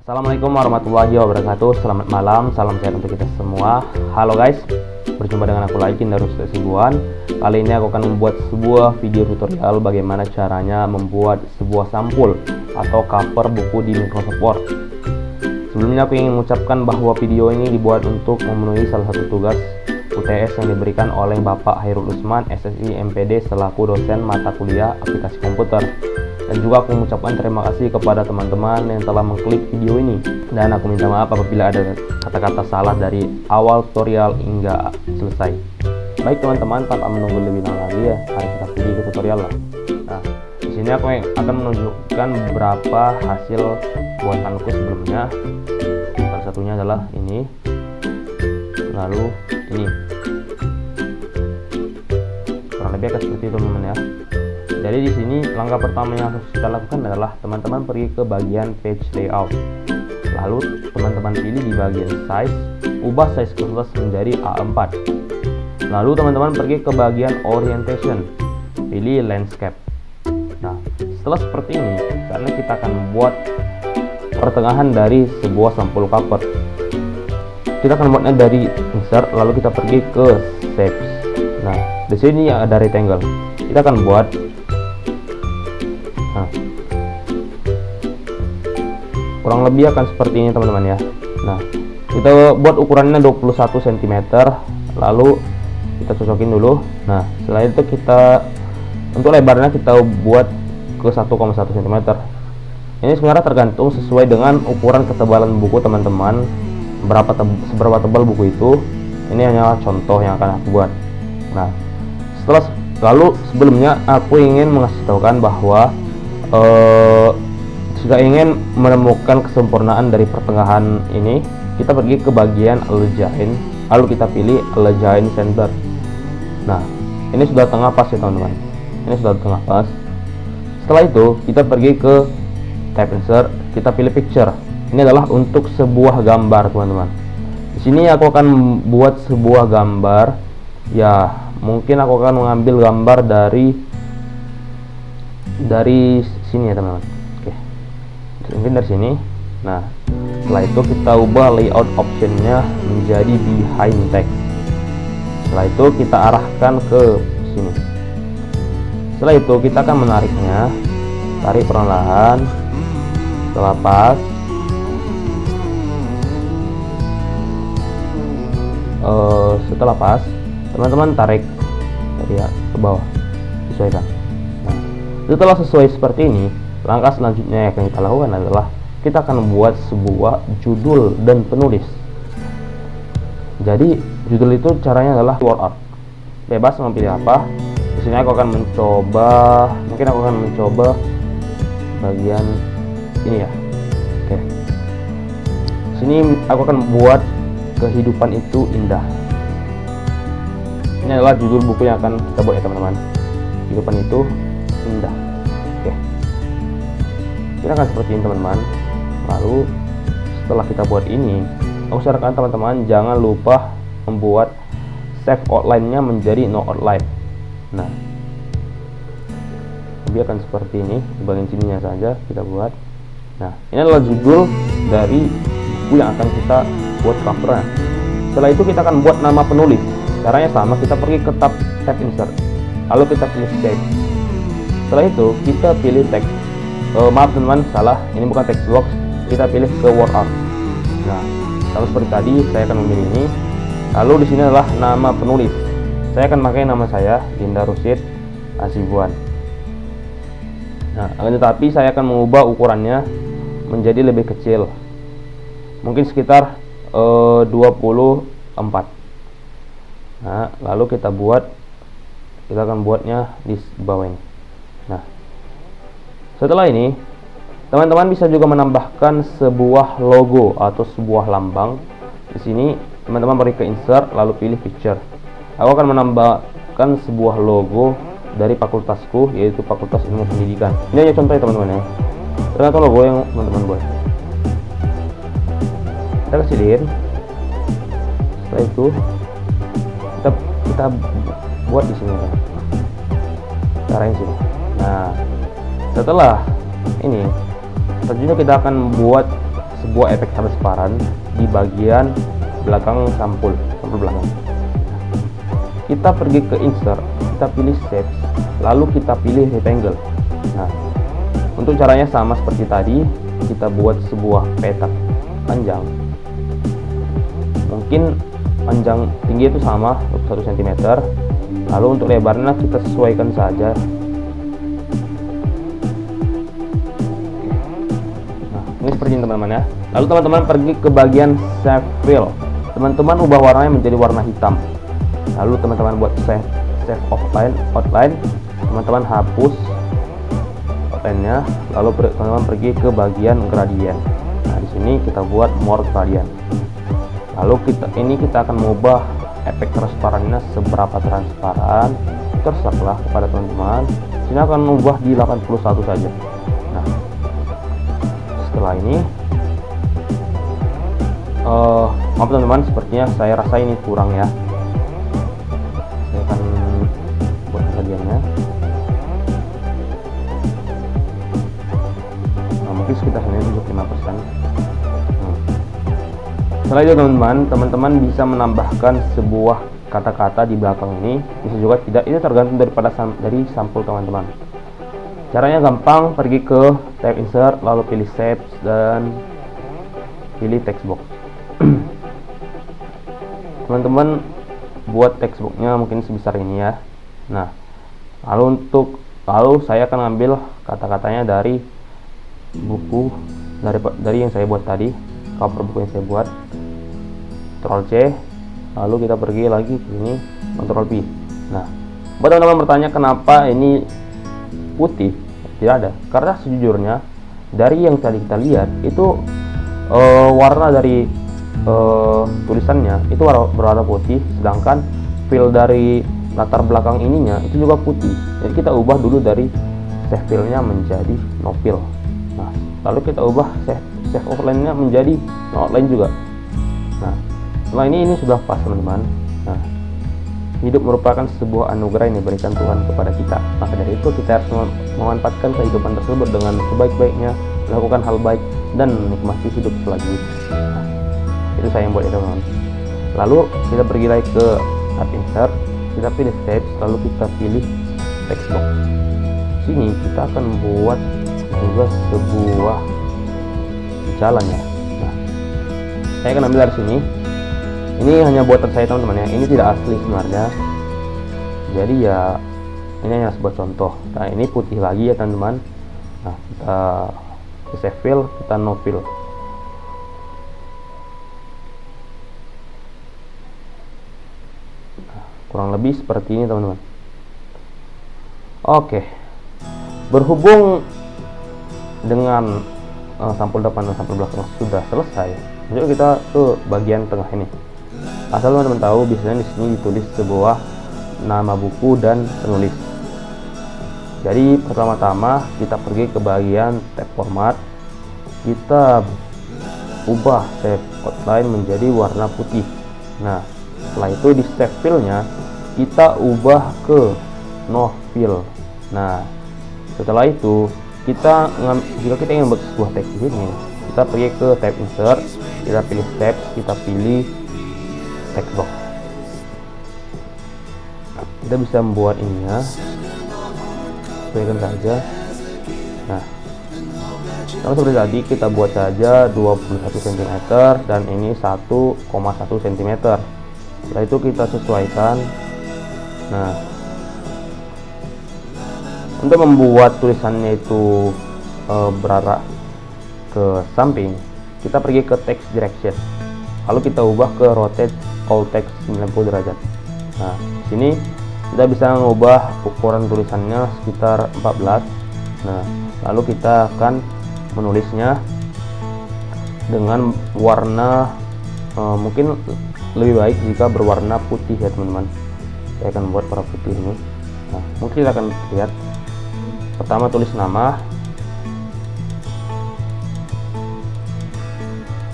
Assalamualaikum warahmatullahi wabarakatuh. Selamat malam, salam sehat untuk kita semua. Halo guys, berjumpa dengan aku lagi Darus Sibuan. Kali ini aku akan membuat sebuah video tutorial bagaimana caranya membuat sebuah sampul atau cover buku di Microsoft Word. Sebelumnya aku ingin mengucapkan bahwa video ini dibuat untuk memenuhi salah satu tugas UTS yang diberikan oleh Bapak Hairul Usman, SSI MPD selaku dosen mata kuliah aplikasi komputer. Dan juga aku mengucapkan terima kasih kepada teman-teman yang telah mengklik video ini. Dan aku minta maaf apabila ada kata-kata salah dari awal tutorial hingga selesai. Baik teman-teman, tanpa menunggu lebih lama lagi ya, mari kita pergi ke tutorial lah. Nah, di sini aku akan menunjukkan beberapa hasil buatanku sebelumnya. Salah satunya adalah ini, lalu ini. Kurang lebih akan seperti itu teman-teman ya. Jadi di sini langkah pertama yang harus kita lakukan adalah teman-teman pergi ke bagian page layout. Lalu teman-teman pilih di bagian size, ubah size kertas menjadi A4. Lalu teman-teman pergi ke bagian orientation, pilih landscape. Nah, setelah seperti ini, karena kita akan membuat pertengahan dari sebuah sampul cover. Kita akan buatnya dari insert, lalu kita pergi ke shapes. Nah, di sini ada rectangle. Kita akan buat kurang lebih akan seperti ini teman-teman ya. Nah, kita buat ukurannya 21 cm, lalu kita cocokin dulu. Nah, setelah itu kita untuk lebarnya kita buat ke 1,1 cm. Ini sebenarnya tergantung sesuai dengan ukuran ketebalan buku teman-teman, seberapa tebal buku itu. Ini hanya contoh yang akan aku buat. Nah, lalu sebelumnya aku ingin mengasih tahukan bahwa jika ingin menemukan kesempurnaan dari pertengahan ini, kita pergi ke bagian align, lalu kita pilih align center. Nah, ini sudah tengah pas ya teman-teman. Ini sudah tengah pas. Setelah itu kita pergi ke tab insert, kita pilih picture. Ini adalah untuk sebuah gambar teman-teman. Di sini aku akan buat sebuah gambar. Ya, mungkin aku akan mengambil gambar dari sini ya teman-teman. Oke, mungkin dari sini. Nah, setelah itu kita ubah layout optionnya menjadi behind text. Setelah itu kita arahkan ke sini. Setelah itu kita akan menariknya, tarik perlahan. Setelah pas, teman-teman tarik dari ke bawah, sesuaikan. Nah, setelah sesuai seperti ini, langkah selanjutnya yang akan kita lakukan adalah kita akan membuat sebuah judul dan penulis. Jadi judul itu caranya adalah word art. Bebas mau pilih apa. Di sini aku akan mencoba, bagian ini ya. Oke. Sini aku akan buat kehidupan itu indah. Ini adalah judul buku yang akan kita buat ya teman-teman. Kehidupan itu indah. Oke. Kita akan seperti ini teman-teman. Lalu setelah kita buat ini, aku sarankan teman-teman jangan lupa membuat save outline-nya menjadi no outline. Nah, lebih akan seperti ini. Di bagian sininya saja kita buat. Nah, ini adalah judul dari buku yang akan kita buat covernya. Setelah itu kita akan buat nama penulis. Caranya sama, kita pergi ke tab insert, lalu kita pilih shape. Setelah itu kita pilih teks. Maaf teman-teman, salah, ini bukan text box, kita pilih ke word art. Nah, sama seperti tadi, saya akan memilih ini. Lalu di sini adalah nama penulis. Saya akan pakai nama saya, Dinda Rusid Asibuan. Nah, akan tetapi saya akan mengubah ukurannya menjadi lebih kecil, mungkin sekitar 24. Nah, lalu kita akan buatnya di bawah ini. Nah, setelah ini teman-teman bisa juga menambahkan sebuah logo atau sebuah lambang. Di sini teman-teman pergi ke insert, lalu pilih picture. Aku akan menambahkan sebuah logo dari fakultasku, yaitu Fakultas Ilmu Pendidikan. Ini hanya contoh ya teman-teman ya. Ternyata logo yang teman-teman buat. Kita kecilin. Setelah itu kita buat di sini kan. Caranya sini. Nah, setelah ini tentunya kita akan buat sebuah efek transparan di bagian belakang sampul belakang. Kita pergi ke insert, kita pilih shapes, lalu kita pilih rectangle. Nah, untuk caranya sama seperti tadi, kita buat sebuah peta panjang. Mungkin panjang tinggi itu sama 1 cm, lalu untuk lebarnya kita sesuaikan saja. Nah, ini seperti ini teman-teman ya. Lalu teman-teman pergi ke bagian shape fill, teman-teman ubah warnanya menjadi warna hitam. Lalu teman-teman buat save outline, teman-teman hapus outline-nya, lalu teman-teman pergi ke bagian gradient. Nah, di sini kita buat more gradient. Lalu kita akan mengubah efek transparannya seberapa transparan, terserah kepada teman-teman. Sini akan mengubah di 81 saja. Nah, setelah ini maaf teman-teman, sepertinya saya rasa ini kurang ya. Saya akan buat bagiannya. Nah, mungkin sekitar ini 75%. Setelah itu teman-teman bisa menambahkan sebuah kata-kata di belakang ini, bisa juga tidak, itu tergantung dari sampul teman-teman. Caranya gampang, pergi ke tab insert, lalu pilih shapes dan pilih text box. Teman-teman buat text boxnya mungkin sebesar ini ya. Nah, lalu saya akan ambil kata-katanya dari buku dari yang saya buat tadi, cover buku yang saya buat. Ctrl C, lalu kita pergi lagi ke sini, Ctrl V. Nah, buat teman-teman bertanya kenapa ini putih, tidak ada, karena sejujurnya dari yang tadi kita lihat itu warna dari tulisannya itu berwarna putih, sedangkan fill dari latar belakang ininya itu juga putih. Jadi kita ubah dulu dari save fill-nya menjadi no fill. Nah, lalu kita ubah save outline-nya menjadi no outline juga. Nah, setelah ini sudah pas teman-teman. Nah, hidup merupakan sebuah anugerah yang diberikan Tuhan kepada kita. Maka dari itu kita harus memanfaatkan kehidupan tersebut dengan sebaik-baiknya, melakukan hal baik dan menikmati hidup selanjutnya. Nah, itu saya yang buat itu teman-teman. Lalu kita pergi lagi ke tab insert, kita pilih shapes, lalu kita pilih text box. Sini kita akan membuat juga sebuah jalan ya. Nah, saya akan ambil dari sini. Ini hanya buatan saya teman-teman ya, ini tidak asli sebenarnya. Jadi ya ini hanya sebuah contoh. Nah, ini putih lagi ya teman-teman. Nah, kita save fill, kita no fill. Nah, kurang lebih seperti ini teman-teman. Oke, berhubung dengan sampul depan dan sampul belakang sudah selesai, yuk kita ke bagian tengah ini. Asal teman-teman tahu, biasanya di sini ditulis sebuah nama buku dan penulis. Jadi pertama-tama kita pergi ke bagian tab format, kita ubah shape outline menjadi warna putih. Nah, setelah itu di save fill-nya kita ubah ke no fill. Nah, setelah itu jika kita ingin membuat sebuah teks di sini, kita pergi ke tab insert, kita pilih text, kita pilih text box. Kita bisa membuat ininya, sesuaikan saja. Nah, sama seperti tadi, kita buat saja 21 cm dan ini 1,1 cm. Setelah itu kita sesuaikan. Nah, untuk membuat tulisannya itu berarah ke samping, kita pergi ke text direction, lalu kita ubah ke rotate all text 90 derajat. Nah, di sini kita bisa mengubah ukuran tulisannya sekitar 14. Nah, lalu kita akan menulisnya dengan warna mungkin lebih baik jika berwarna putih ya teman-teman. Saya akan buat warna putih ini. Nah, mungkin kita akan lihat. Pertama tulis nama,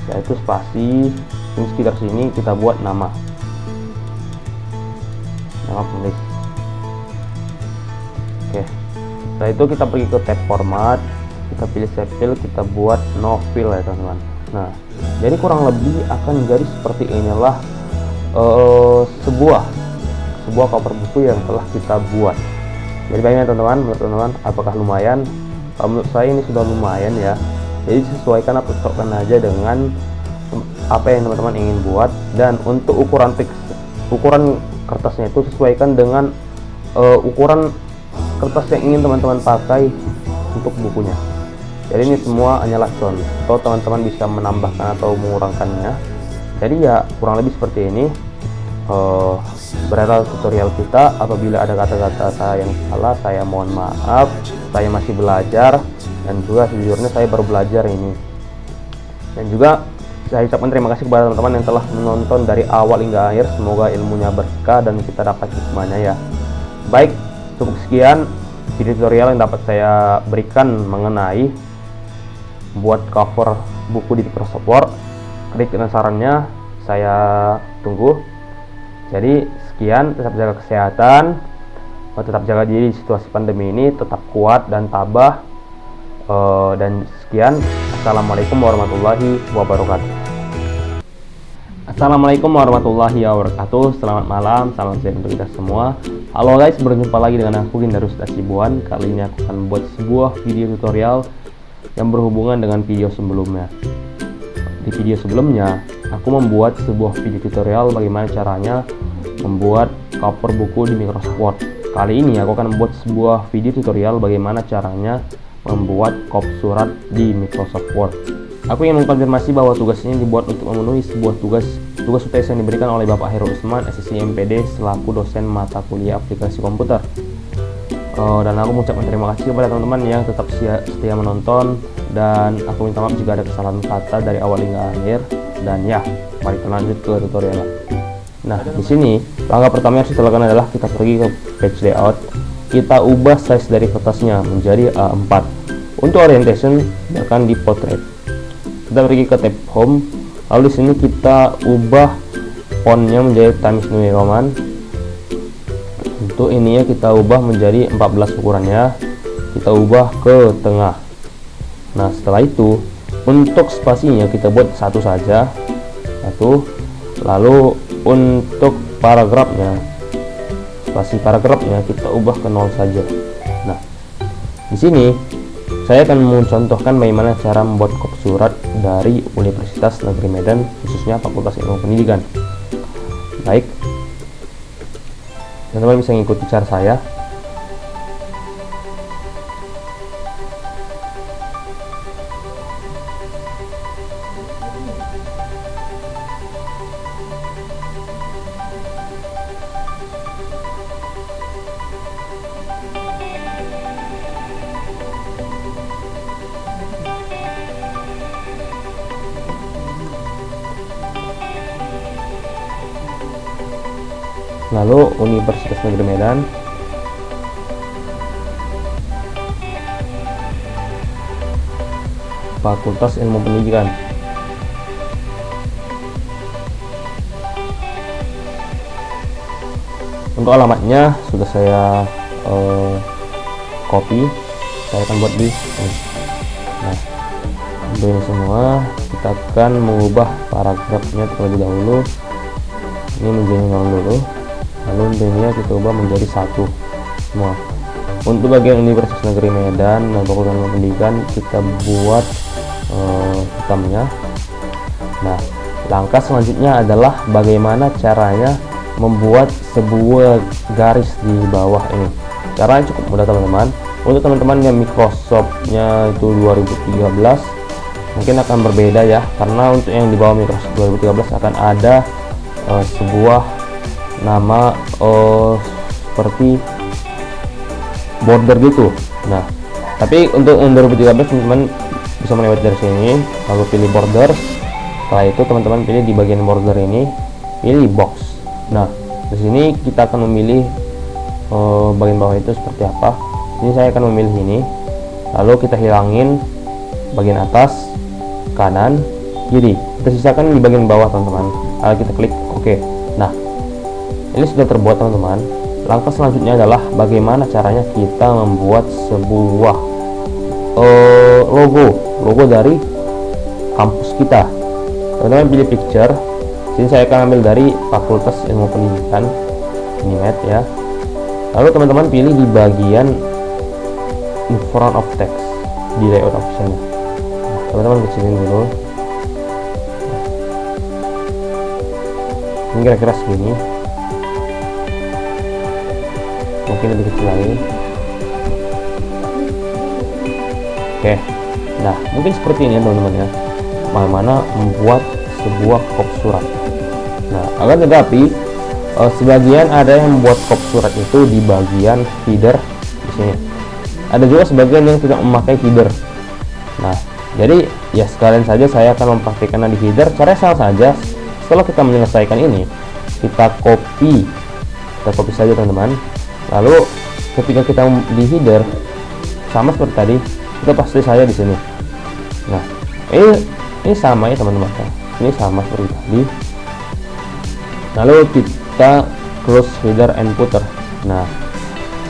yaitu spasi, di sekitar sini kita buat nama penulis. Oke, setelah itu kita pergi ke tab format, kita pilih save fill, kita buat no fill ya teman-teman. Nah, jadi kurang lebih akan menjadi seperti inilah sebuah cover buku yang telah kita buat. Jadi bagaimana teman-teman, menurut teman-teman apakah lumayan? Kalau menurut saya ini sudah lumayan ya. Jadi sesuaikan atau cocokkan aja dengan apa yang teman-teman ingin buat, dan untuk ukuran kertasnya itu sesuaikan dengan ukuran kertas yang ingin teman-teman pakai untuk bukunya. Jadi ini semua hanyalah contoh, teman-teman bisa menambahkan atau mengurangkannya. Jadi ya kurang lebih seperti ini. Berakhir tutorial kita. Apabila ada kata-kata yang salah, saya mohon maaf. Saya masih belajar, dan juga sejujurnya saya baru belajar ini. Dan juga saya ucapkan terima kasih kepada teman-teman yang telah menonton dari awal hingga akhir. Semoga ilmunya berkah dan kita dapat hikmahnya ya. Baik, cukup sekian video tutorial yang dapat saya berikan mengenai buat cover buku di Microsoft Word. Klik dan sarannya saya tunggu. Jadi sekian, tetap jaga kesehatan, tetap jaga diri di situasi pandemi ini, tetap kuat dan tabah. Dan sekian, assalamualaikum warahmatullahi wabarakatuh. Assalamualaikum warahmatullahi wabarakatuh. Selamat malam, salam sehat untuk kita semua. Halo guys, berjumpa lagi dengan aku Gindarus Hasibuan. Kali ini aku akan membuat sebuah video tutorial yang berhubungan dengan video sebelumnya. Di video sebelumnya, aku membuat sebuah video tutorial bagaimana caranya membuat cover buku di Microsoft Word. Kali ini aku akan membuat sebuah video tutorial bagaimana caranya membuat cover surat di Microsoft Word. Aku ingin mengkonfirmasi bahwa tugas ini dibuat untuk memenuhi sebuah tugas UTS yang diberikan oleh Bapak Heru Usman, SSC MPD, selaku dosen mata kuliah aplikasi komputer. Dan aku mengucapkan terima kasih kepada teman-teman yang tetap setia menonton, dan aku minta maaf jika ada kesalahan kata dari awal hingga akhir. Dan ya, mari kita lanjut ke tutorialnya. Nah, di sini langkah pertama yang harus kita lakukan adalah kita pergi ke page layout. Kita ubah size dari kertasnya menjadi A4. Untuk orientation, akan di portrait. Kita pergi ke tab home. Lalu di sini kita ubah fontnya menjadi Times New Roman. Untuk ininya kita ubah menjadi 14 ukurannya. Kita ubah ke tengah. Nah, setelah itu untuk spasinya kita buat satu saja, satu. Lalu untuk paragrafnya, spasi paragrafnya kita ubah ke 0 saja. Nah, di sini saya akan mencontohkan bagaimana cara membuat cover surat dari Universitas Negeri Medan, khususnya Fakultas Ilmu Pendidikan. Baik, teman-teman bisa mengikuti cara saya. Lalu Universitas Negeri Medan, Fakultas Ilmu Pendidikan. Untuk alamatnya sudah saya copy, saya akan buat di sini. Nah, untuk ini semua kita akan mengubah paragrafnya terlebih dahulu. Ini menjadi 0 dulu. Lalu intinya kita ubah menjadi 1 semua. Untuk bagian Universitas Negeri Medan dan Fakultas Ilmu Pendidikan kita buat hitamnya. Nah, langkah selanjutnya adalah bagaimana caranya membuat sebuah garis di bawah ini. Caranya cukup mudah teman-teman. Untuk teman-teman yang Microsoft-nya itu 2013 mungkin akan berbeda ya, karena untuk yang di bawah Microsoft 2013 akan ada sebuah nama seperti border gitu. Nah, tapi untuk 2013 teman-teman bisa melewati dari sini, lalu pilih border. Setelah itu teman-teman pilih di bagian border ini, pilih box. Nah, di sini kita akan memilih bagian bawah itu seperti apa. Ini saya akan memilih ini, lalu kita hilangin bagian atas, kanan, kiri. Kita sisakan di bagian bawah teman-teman. Lalu kita klik OK. Nah, ini sudah terbuat teman-teman. Langkah selanjutnya adalah bagaimana caranya kita membuat sebuah logo dari kampus kita. Teman-teman pilih picture. Sini saya akan ambil dari Fakultas Ilmu Pendidikan, Unimed ya. Lalu teman-teman pilih di bagian in front of text di layout option. Teman-teman kecilin dulu. Ini kira-kira segini. Mungkin lebih kecil lagi. Oke. Nah, mungkin seperti ini ya teman-teman ya. Bagaimana membuat sebuah kop surat. Nah, akan tetapi sebagian ada yang membuat kop surat itu di bagian header di sini. Ada juga sebagian yang tidak memakai header. Nah, jadi ya sekalian saja saya akan mempraktikkannya di header. Caranya sama saja. Setelah kita menyelesaikan ini, kita copy saja teman-teman. Lalu ketika kita di header sama seperti tadi, kita paste saja di sini. Nah, ini sama ya teman-teman. Ini sama seperti tadi. Lalu kita close header and footer. Nah,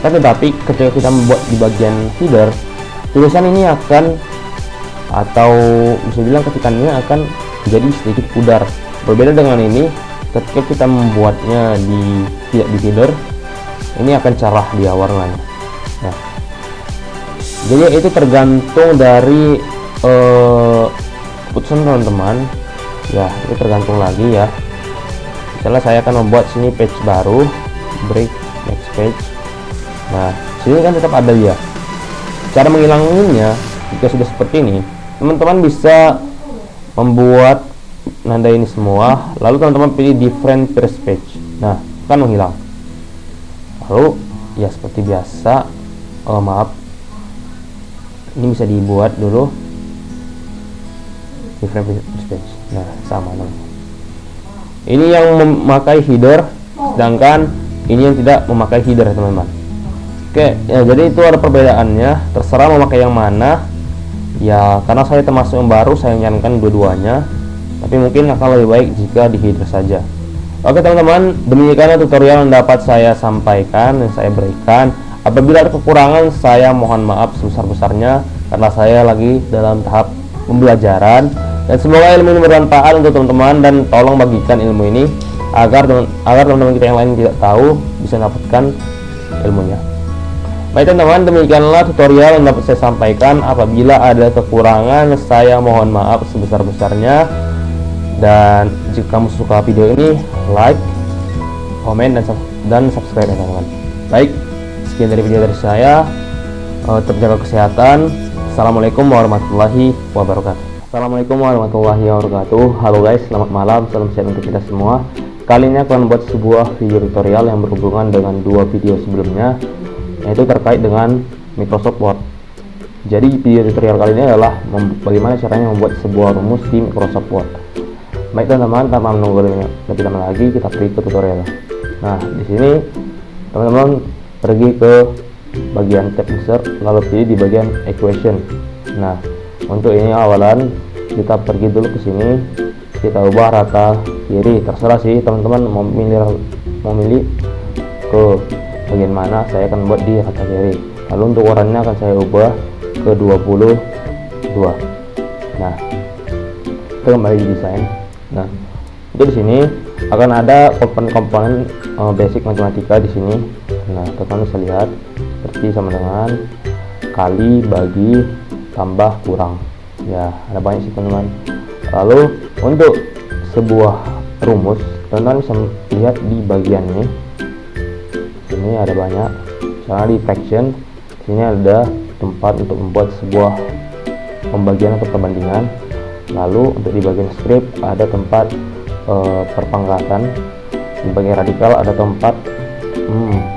tetapi ketika kita membuat di bagian header, tulisan ini akan, atau bisa bilang ketikannya akan jadi sedikit pudar. Berbeda dengan ini, ketika kita membuatnya tidak di header, ini akan cerah dia warnanya. Nah, jadi itu tergantung dari keputusan teman-teman. Ya, itu tergantung lagi ya. Misalnya saya akan membuat sini page baru, break next page. Nah, sini kan tetap ada ya. Cara menghilanginya jika sudah seperti ini, teman-teman bisa membuat nanda ini semua, lalu teman-teman pilih different first page. Nah, kan menghilang. Lalu ya seperti biasa, maaf, ini bisa dibuat dulu different first page. Nah, sama teman. Ini yang memakai header, sedangkan ini yang tidak memakai header teman-teman. Oke, ya, jadi itu ada perbedaannya. Terserah mau pakai yang mana. Ya, karena saya termasuk yang baru, saya menyarankan dua-duanya. Tapi mungkin akan lebih baik jika di header saja. Oke teman-teman, demikianlah tutorial yang dapat saya sampaikan, yang saya berikan. Apabila ada kekurangan, saya mohon maaf sebesar-besarnya karena saya lagi dalam tahap pembelajaran. Dan semoga ilmu ini bermanfaat untuk teman-teman, dan tolong bagikan ilmu ini agar teman-teman kita yang lain tidak tahu bisa mendapatkan ilmunya. Baik teman-teman, demikianlah tutorial yang dapat saya sampaikan. Apabila ada kekurangan, saya mohon maaf sebesar-besarnya. Dan jika kamu suka video ini, like, komen, dan subscribe ya teman-teman. Baik, sekian dari video dari saya. Tetap jaga kesehatan. Assalamualaikum warahmatullahi wabarakatuh. Assalamualaikum warahmatullahi wabarakatuh. Halo guys, selamat malam, salam sehat untuk kita semua. Kali ini aku akan buat sebuah video tutorial yang berhubungan dengan dua video sebelumnya, yaitu terkait dengan Microsoft Word. Jadi video tutorial kali ini adalah bagaimana caranya membuat sebuah rumus di Microsoft Word. Baik teman-teman, tanpa menunggu lebih lama lagi, kita pergi ke tutorial. Nah, di sini teman-teman pergi ke bagian tab insert, lalu pilih di bagian equation. Nah, untuk ini awalan kita pergi dulu ke sini, kita ubah rata kiri. Terserah sih teman-teman mau milih ke bagian mana. Saya akan buat di rata kiri. Lalu untuk warnanya akan saya ubah ke 22. Nah, kita kembali di desain. Nah, untuk di sini akan ada komponen-komponen basic matematika di sini. Nah, teman-teman bisa lihat seperti sama dengan kali, bagi, tambah, kurang. Ya, ada banyak sih teman-teman. Lalu untuk sebuah rumus, teman-teman bisa lihat di bagian ini. Sini ada banyak. Misalnya di fraction, sini ada tempat untuk membuat sebuah pembagian atau perbandingan. Lalu untuk di bagian script ada tempat perpangkatan. Di bagian radikal ada tempat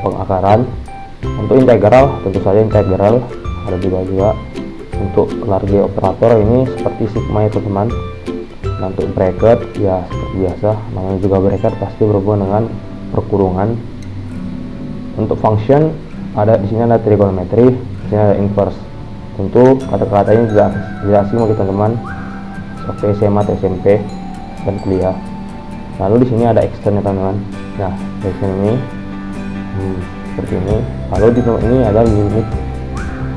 pengakaran. Untuk integral, tentu saja integral ada juga. Untuk large operator ini seperti sigma ya teman-teman. Nah, untuk bracket ya seperti biasa, namanya juga bracket pasti berhubungan dengan perkurungan. Untuk function ada di sini ada trigonometry, di sini ada inverse. Tentu kata-kata ini tidak asing bagi teman-teman waktu SMA atau SMP dan kuliah. Lalu di sini ada externnya teman-teman. Nah, di sini seperti ini. Lalu di ini ada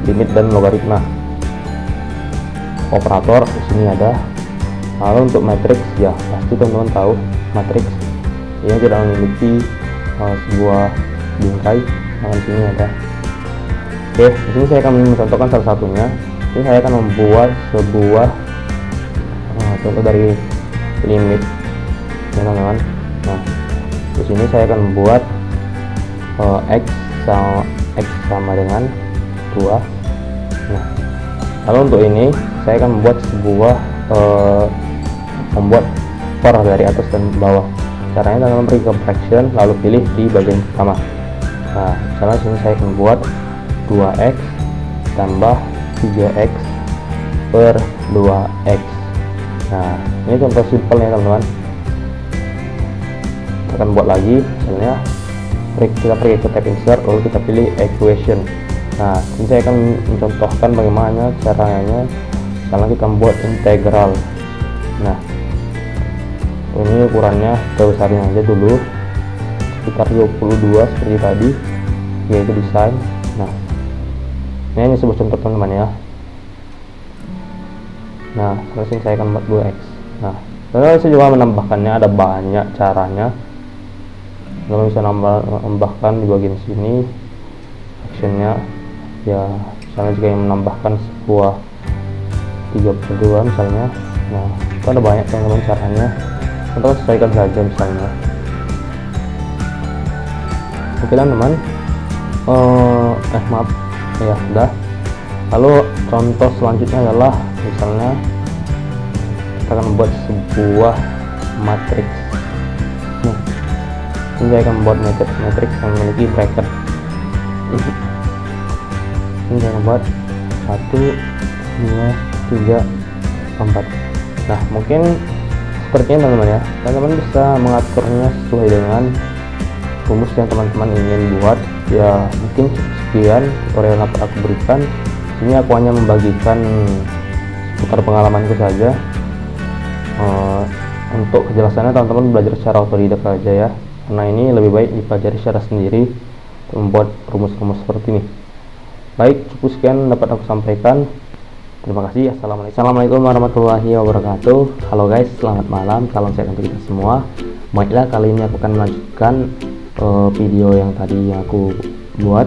limit dan logaritma. Operator di sini ada Kalau untuk matriks ya pasti teman-teman tahu matriks ini tidak memiliki sebuah bingkai. Nah, di sini ada. Oke, di sini saya akan mencontohkan salah satunya. Ini saya akan membuat sebuah contoh dari limit, ya teman-teman. Nah, di sini saya akan membuat x sama dengan 2. Nah, lalu untuk ini saya akan membuat sebuah membuat per dari atas dan bawah. Caranya teman-teman pergi ke fraction lalu pilih di bagian pertama. Nah, misalnya sini saya akan buat 2x tambah 3x per 2x. Nah, ini contoh simpelnya teman-teman. Kita akan buat lagi, misalnya kita pergi ke tab insert lalu kita pilih equation. Nah, ini saya akan mencontohkan bagaimana caranya. Misalnya kita membuat integral. Nah, ini ukurannya kita besarin aja dulu sekitar 22 seperti tadi, yaitu desain. Nah, ini hanya sebuah contoh teman-teman ya. Nah, terus saya akan buat 2x. Nah, lalu saya juga menambahkannya, ada banyak caranya. Lalu bisa menambahkan di bagian sini actionnya ya, misalnya jika yang menambahkan sebuah 32 misalnya. Nah, itu ada banyak teman-teman caranya, atau sesuaikan saja misalnya. Oke teman-teman, maaf ya, udah. Lalu contoh selanjutnya adalah misalnya kita akan membuat sebuah matriks. Nah, ini saya akan membuat matriks yang memiliki bracket. Ini saya membuat 1, 2, 3, 4. Nah, mungkin seperti ini teman-teman ya. Teman-teman bisa mengaturnya sesuai dengan rumus yang teman-teman ingin buat. Ya, mungkin sekian tutorial yang dapat aku berikan. Ini aku hanya membagikan seputar pengalamanku saja. Untuk kejelasannya teman-teman belajar secara otodidak saja ya, karena ini lebih baik dipelajari secara sendiri untuk membuat rumus-rumus seperti ini. Baik, cukup sekian dapat aku sampaikan. Terima kasih. Assalamualaikum warahmatullahi wabarakatuh. Halo guys, selamat malam, salam sehat untuk kita semua. Baiklah, kali ini aku akan melanjutkan video yang tadi aku buat.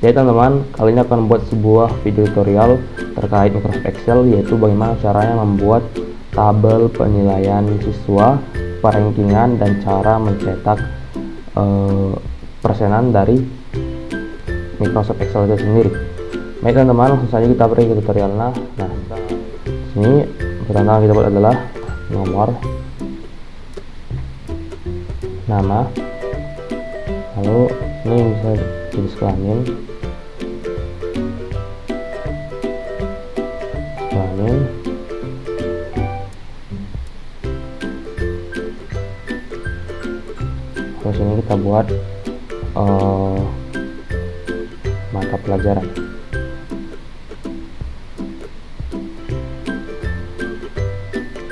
Jadi teman-teman, kali ini akan membuat sebuah video tutorial terkait Microsoft Excel, yaitu bagaimana caranya membuat tabel penilaian siswa, perankingan, dan cara mencetak persenan dari Microsoft Excel itu sendiri. Baik teman-teman, langsung saja kita pergi ke tutorialnya. Nah, sini pertama kita buat adalah nomor, nama, lalu ini bisa tulis kelamin, terus ini kita buat mata pelajaran.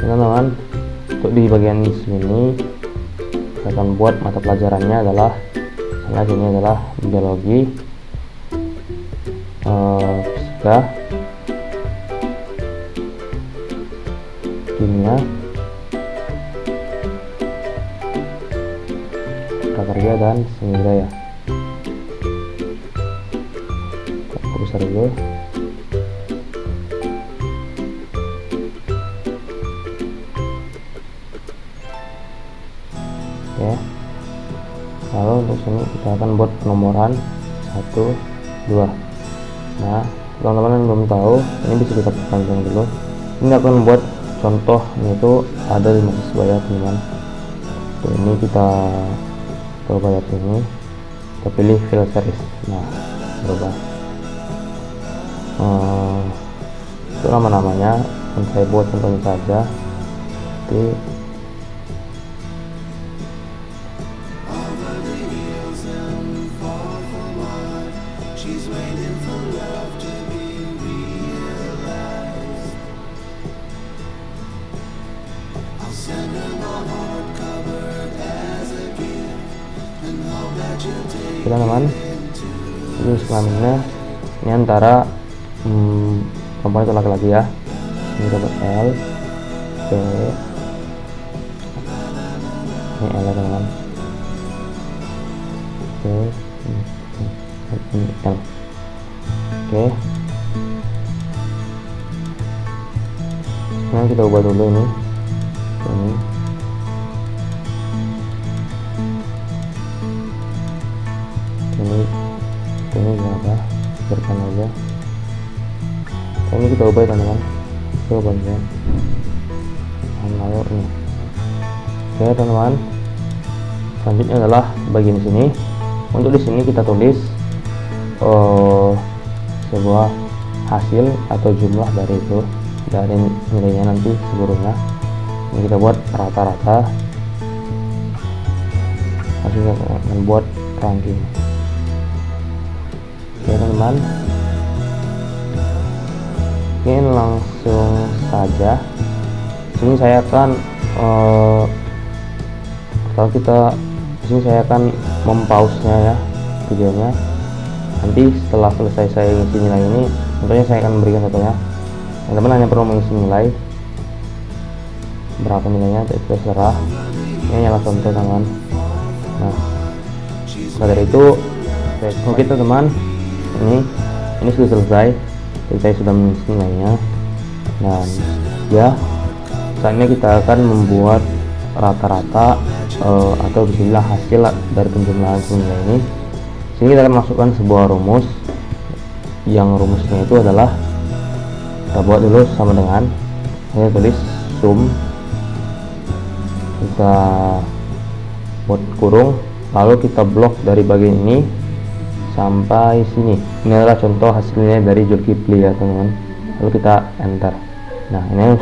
Teman-teman, untuk di bagian sini kita akan buat mata pelajarannya adalah, misalnya ini adalah biologi, fisika, kimia, prakerja, dan seni budaya. Kita besar dulu. Oke. Lalu untuk sini kita akan buat penomoran 1, 2. Nah, teman-teman yang belum tahu, ini bisa kita perpanjang dulu. Ini akan membuat contoh, yaitu ada 5 siswa ya teman-teman. Ini kita coba lihat ini, kita pilih file series. Nah, berubah itu nama-namanya, dan saya buat contohnya saja seperti teman-teman. Ini kelaminnya ini antara perempuan atau laki-laki ya. Ini dapat L, Oke, ini L teman-teman. Oke, ini L. Oke, nah kita ubah dulu ini berapa, biarkan aja. Ini kita ubah teman-teman, kita ubah ya. Lalu ini, oke teman-teman. Selanjutnya adalah bagian sini. Untuk di sini kita tulis sebuah hasil atau jumlah dari nilainya nanti seluruhnya. Ini kita buat rata-rata, hasilnya membuat ranking. Oke teman-teman, ini langsung saja. Sini saya akan saya akan mempause-nya ya videonya. Nanti setelah selesai saya isi nilai ini, tentunya saya akan memberikan contohnya. Teman-teman hanya perlu mengisi nilai, berapa nilainya itu terserah. Ini adalah contoh teman-teman. Nah, dari itu oke teman-teman, ini sudah selesai. Jadi saya sudah mengisi nilainya, dan ya saatnya kita akan membuat rata-rata atau bismillah hasil dari penjumlahan nilai ini. Sini kita akan masukkan sebuah rumus, yang rumusnya itu adalah kita buat dulu sama dengan, saya tulis sum, kita buat kurung, lalu kita blok dari bagian ini sampai sini. Ini adalah contoh hasilnya dari Zulkifli ya teman-teman. Lalu kita enter. Nah ini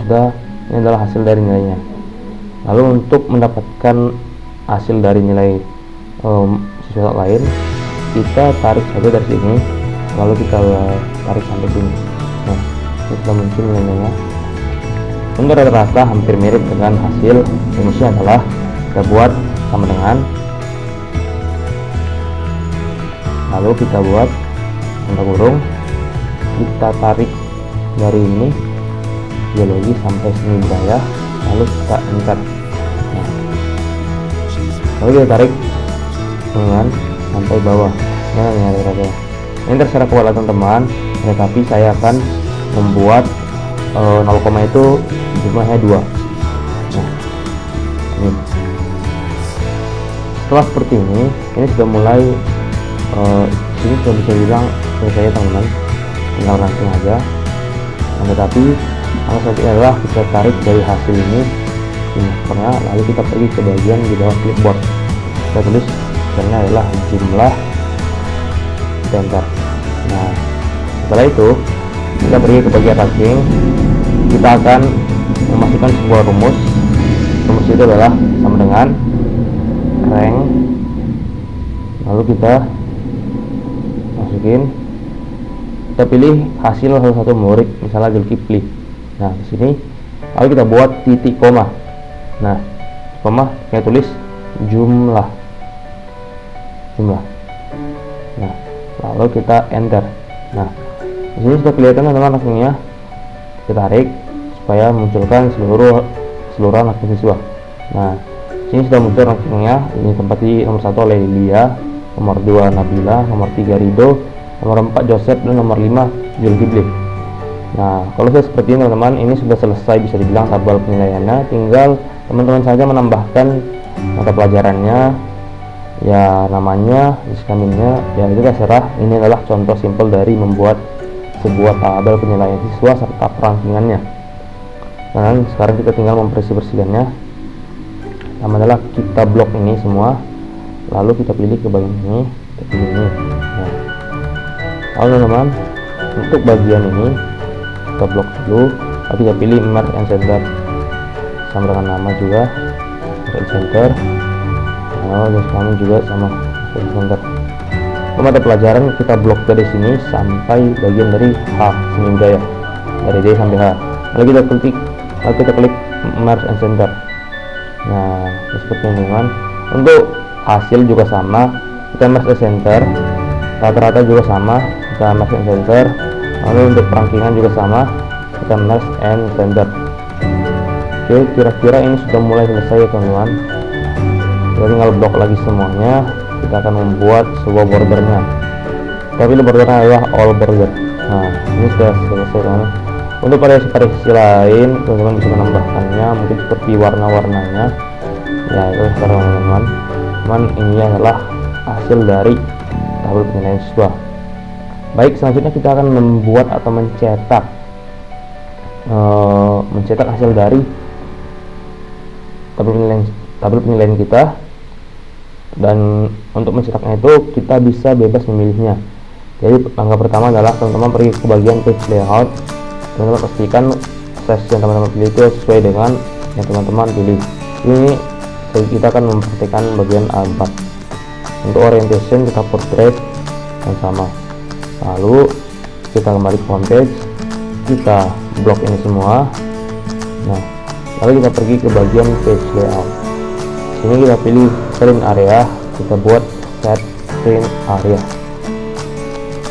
adalah hasil dari nilainya. Lalu untuk mendapatkan hasil dari nilai siswa lain, kita tarik saja dari sini, lalu kita tarik sampai sini. Nah, ini sudah muncul nilainya. Untuk rata-rata hampir mirip dengan hasil. Rumusnya adalah kita buat sama dengan, lalu kita buat tanda kurung, kita tarik dari ini biologi sampai seni budaya, lalu kita enter. Nah, lalu kita tarik dengan sampai bawah. Nah, ini terserah kepada teman-teman, tetapi saya akan membuat 0, itu jumlahnya 2. Nah, ini setelah seperti ini sudah mulai ini sudah bisa bilang selesai teman-teman, tinggal langsung aja. Nah, tetapi yang selanjutnya adalah kita tarik dari hasil ini pokoknya, lalu kita pergi ke bagian di bawah clipboard, kita tulis hasilnya adalah jumlah, kita enter. Nah, setelah itu kita pergi ke bagian ranking, kita akan memasukkan sebuah rumus itu adalah sama dengan rank, lalu kita masukin, kita pilih hasil salah satu murid, misalnya Zulkifli. Nah, di sini lalu kita buat titik koma. Nah, koma saya tulis jumlah. Nah, lalu kita enter. Nah, di sini sudah kelihatan teman-teman rankingnya. Kita tarik supaya munculkan seluruh anak siswa. Nah, sini sudah muncul rankingnya. Ini tempat di nomor 1 oleh Lia, nomor 2 Nabila, nomor 3 Rido, nomor 4 Joseph, dan nomor 5 Zulkifli. Nah, kalau saya seperti ini teman-teman, ini sudah selesai bisa dibilang tabel penilaiannya. Tinggal teman-teman saja menambahkan mata pelajarannya, ya namanya, diskaminnya, ya itu terserah. Ini adalah contoh simpel dari membuat sebuah tabel penilaian siswa serta perankingannya. Dan sekarang kita tinggal membersihkannya. Pertama adalah kita blok ini semua, lalu kita pilih ke bagian ini, kita pilih ini. Nah, lalu teman-teman, untuk bagian ini kita blok dulu, lalu kita pilih merge and center sama dengan nama juga, merge center. Lalu kami juga sama merge center. Mata pelajaran kita blok dari sini sampai bagian dari H, seni budaya, dari D sampai H. Lalu kita klik merge and center. Nah, seperti ini teman. Untuk hasil juga sama, kita merge and center, rata-rata juga sama, kita merge and center. Lalu untuk rankingan juga sama, kita merge and center. Oke, kira-kira ini sudah mulai selesai ya teman-teman. Kita tinggal blok lagi semuanya. Kita akan membuat sebuah bordernya, tapi bordernya adalah all border. Nah, ini sudah selesai teman-teman. Untuk variasi lain teman-teman bisa menambahkannya, mungkin seperti warna-warnanya ya, itu sekarang teman-teman. Cuman ini adalah hasil dari tabel penilaian siswa. Baik, selanjutnya kita akan membuat atau mencetak hasil dari tabel penilaian kita. Dan untuk mencetaknya itu kita bisa bebas memilihnya. Jadi langkah pertama adalah teman-teman pergi ke bagian page layout. Teman-teman pastikan size yang teman-teman pilih itu sesuai dengan yang teman-teman pilih. Ini kita akan memperhatikan bagian abad. Untuk orientation kita portrait yang sama. Lalu kita kembali ke homepage, kita blok ini semua. Nah, lalu kita pergi ke bagian page layout. Sini kita pilih print area, kita buat set print area.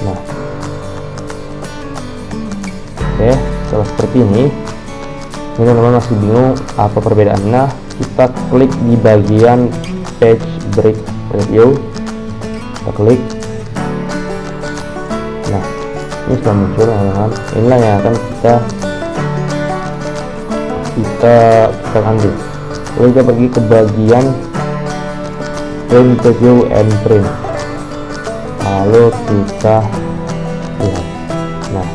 Nah, oke, setelah seperti ini teman-teman masih bingung apa perbedaannya, kita klik di bagian page break preview, kita klik. Nah, ini sudah muncul teman-teman. Inilah yang akan kita ambil. Lalu kita pergi ke bagian print preview and print, lalu kita lihat. Nah,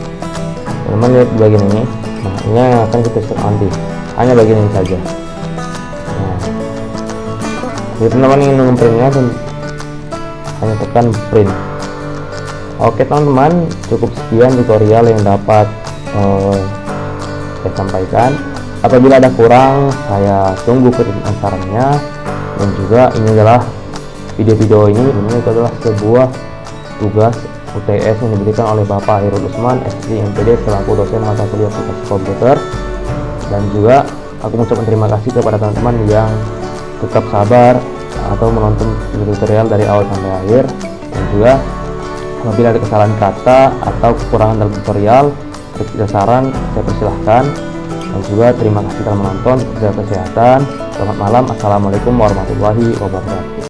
teman-teman lihat di bagian ini. Nah, ini yang akan kita nanti, hanya bagian ini saja. Nah, jadi teman-teman ingin memprintnya dan hanya tekan print. Oke teman-teman, cukup sekian tutorial yang dapat saya sampaikan. Apabila ada kurang, saya tunggu kritikan sarannya. Dan juga ini adalah video ini adalah sebuah tugas UTS yang diberikan oleh Bapak Hairul Usman, SC MPD selaku dosen mata kuliah aplikasi komputer. Dan juga aku mengucapkan terima kasih kepada teman-teman yang tetap sabar atau menonton video tutorial dari awal sampai akhir. Dan juga apabila ada kesalahan kata atau kekurangan dalam tutorial, kritik saran, saya persilahkan. Dan juga terima kasih telah menonton. Jaga kesehatan. Selamat malam. Assalamualaikum warahmatullahi wabarakatuh.